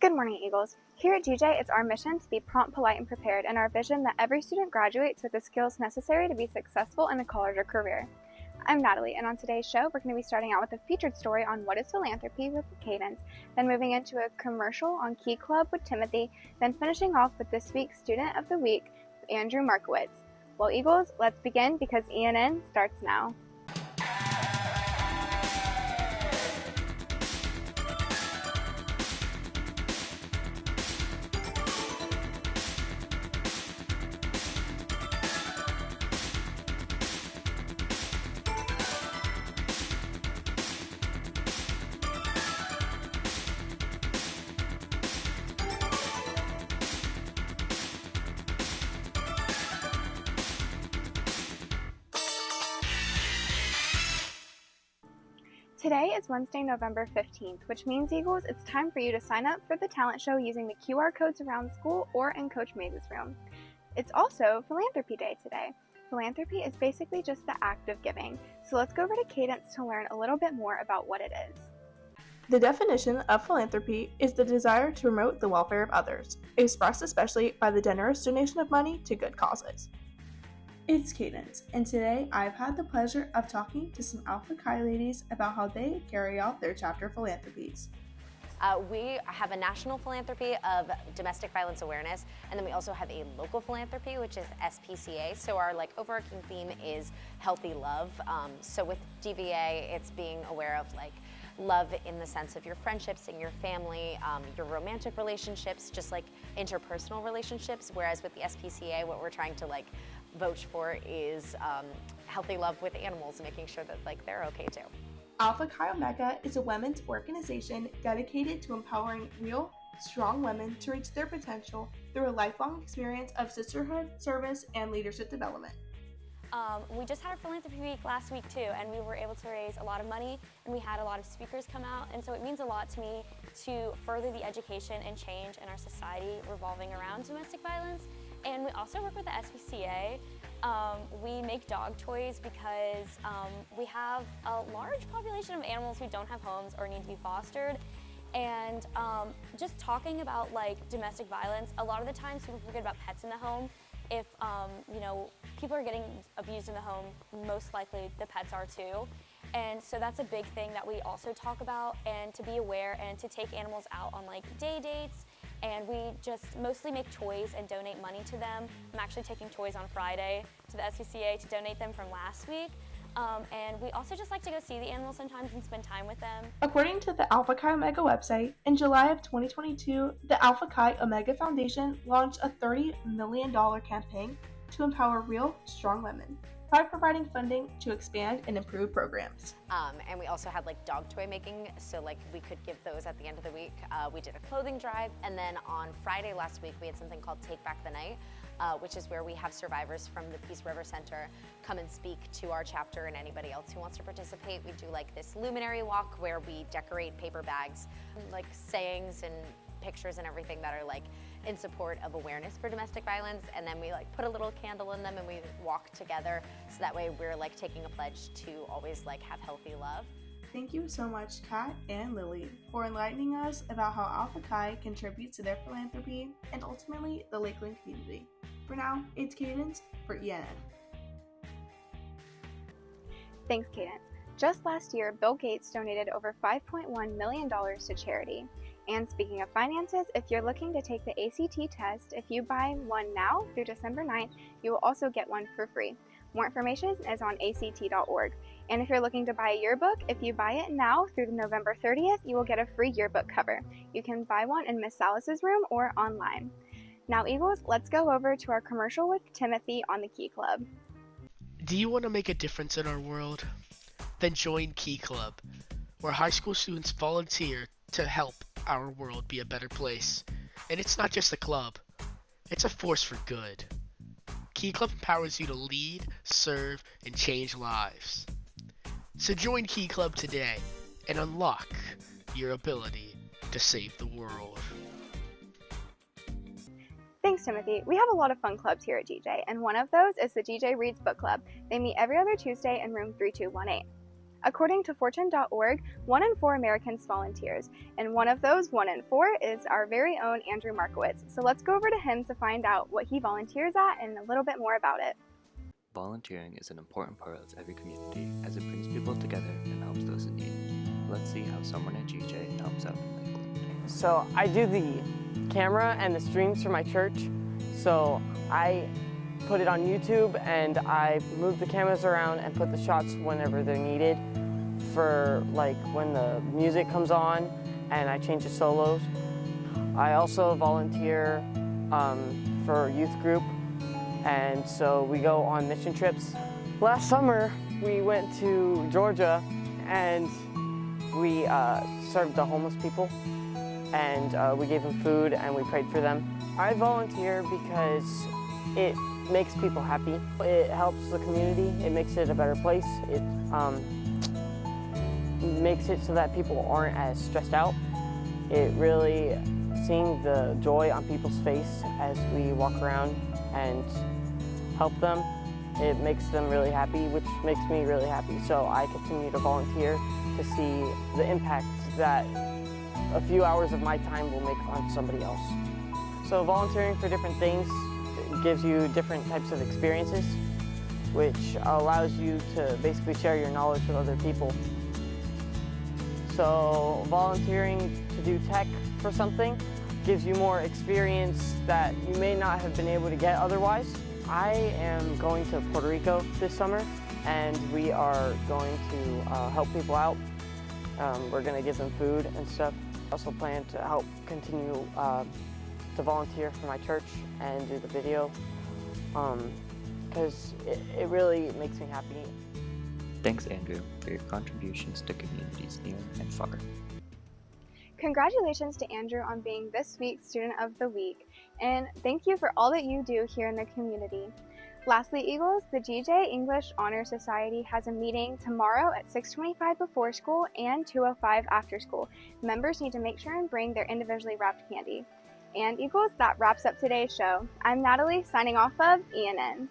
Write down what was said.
Good morning, Eagles. Here at GJ, it's our mission to be prompt, polite, and prepared, and our vision that every student graduates with the skills necessary to be successful in a college or career. I'm Natalie, and on today's show, we're going to be starting out with a featured story on what is philanthropy with Cadence, then moving into a commercial on Key Club with Timothy, then finishing off with this week's Student of the Week with Andrew Markowitz. Well, Eagles, let's begin because ENN starts now. Today is Wednesday, November 15th, which means, Eagles, it's time for you to sign up for the talent show using the QR codes around school or in Coach Mays' room. It's also Philanthropy Day today. Philanthropy is basically just the act of giving, so let's go over to Cadence to learn a little bit more about what it is. The definition of philanthropy is the desire to promote the welfare of others, expressed especially by the generous donation of money to good causes. It's Cadence, and today I've had the pleasure of talking to some Alpha Chi ladies about how they carry out their chapter philanthropies. We have a national philanthropy of domestic violence awareness, and then we also have a local philanthropy, which is SPCA. So our overarching theme is healthy love. So with DVA, it's being aware of love in the sense of your friendships and your family, your romantic relationships, just interpersonal relationships. Whereas with the SPCA, what we're trying to vote for is healthy love with animals, making sure that they're okay too. Alpha Chi Omega is a women's organization dedicated to empowering real, strong women to reach their potential through a lifelong experience of sisterhood, service, and leadership development. We just had our philanthropy week last week too, and we were able to raise a lot of money, and we had a lot of speakers come out, and so it means a lot to me to further the education and change in our society revolving around domestic violence. And we also work with the SPCA. We make dog toys because we have a large population of animals who don't have homes or need to be fostered. And just talking about domestic violence, a lot of the times people forget about pets in the home. If people are getting abused in the home, most likely the pets are too. And so that's a big thing that we also talk about, and to be aware and to take animals out on day dates. And we just mostly make toys and donate money to them. I'm actually taking toys on Friday to the SPCA to donate them from last week. And we also just like to go see the animals sometimes and spend time with them. According to the Alpha Chi Omega website, in July of 2022, the Alpha Chi Omega Foundation launched a $30 million campaign to empower real, strong women by providing funding to expand and improve programs. And we also had dog toy making, so we could give those at the end of the week. We did a clothing drive, and then on Friday last week we had something called Take Back the Night, which is where we have survivors from the Peace River Center come and speak to our chapter and anybody else who wants to participate. We do this luminary walk where we decorate paper bags, sayings and pictures and everything that are in support of awareness for domestic violence, and then we put a little candle in them and we walk together, so that way we're taking a pledge to always have healthy love. Thank you so much, Kat and Lily, for enlightening us about how Alpha Chi contributes to their philanthropy and ultimately the Lakeland community. For now, it's Cadence for ENN. Thanks, Cadence. Just last year, Bill Gates donated over $5.1 million to charity. And speaking of finances, if you're looking to take the ACT test, if you buy one now through December 9th, you will also get one for free. More information is on act.org. And if you're looking to buy a yearbook, if you buy it now through November 30th, you will get a free yearbook cover. You can buy one in Miss Salas's room or online. Now, Eagles, let's go over to our commercial with Timothy on the Key Club. Do you want to make a difference in our world? Then join Key Club, where high school students volunteer to help our world be a better place. And it's not just a club, it's a force for good. Key Club empowers you to lead, serve, and change lives. So join Key Club today and unlock your ability to save the world. Thanks, Timothy. We have a lot of fun clubs here at GJ, and one of those is the GJ Reads Book Club. They meet every other Tuesday in room 3218. According to Fortune.org, 1 in 4 Americans volunteers, and one of those 1 in 4 is our very own Andrew Markowitz. So let's go over to him to find out what he volunteers at and a little bit more about it. Volunteering is an important part of every community as it brings people together and helps those in need. Let's see how someone at GJ helps out in Lakeland. So I do the camera and the streams for my church. So I put it on YouTube and I move the cameras around and put the shots whenever they're needed for like when the music comes on, and I change the solos. I also volunteer for youth group, and so we go on mission trips. Last summer we went to Georgia and we served the homeless people, and we gave them food and we prayed for them. I volunteer because it makes people happy. It helps the community. It makes it a better place. It makes it so that people aren't as stressed out. It really, seeing the joy on people's face as we walk around and help them, it makes them really happy, which makes me really happy. So I continue to volunteer to see the impact that a few hours of my time will make on somebody else. So volunteering for different things gives you different types of experiences, which allows you to basically share your knowledge with other people. So volunteering to do tech for something gives you more experience that you may not have been able to get otherwise. I am going to Puerto Rico this summer, and we are going to help people out. We're going to give them food and stuff. I also plan to help continue to volunteer for my church and do the video, because it really makes me happy. Thanks, Andrew, for your contributions to communities near and far. Congratulations to Andrew on being this week's Student of the Week, and thank you for all that you do here in the community. Lastly, Eagles, the GJ English Honor Society has a meeting tomorrow at 6:25 before school and 2:05 after school. Members need to make sure and bring their individually wrapped candy. And Eagles, that wraps up today's show. I'm Natalie, signing off of ENN.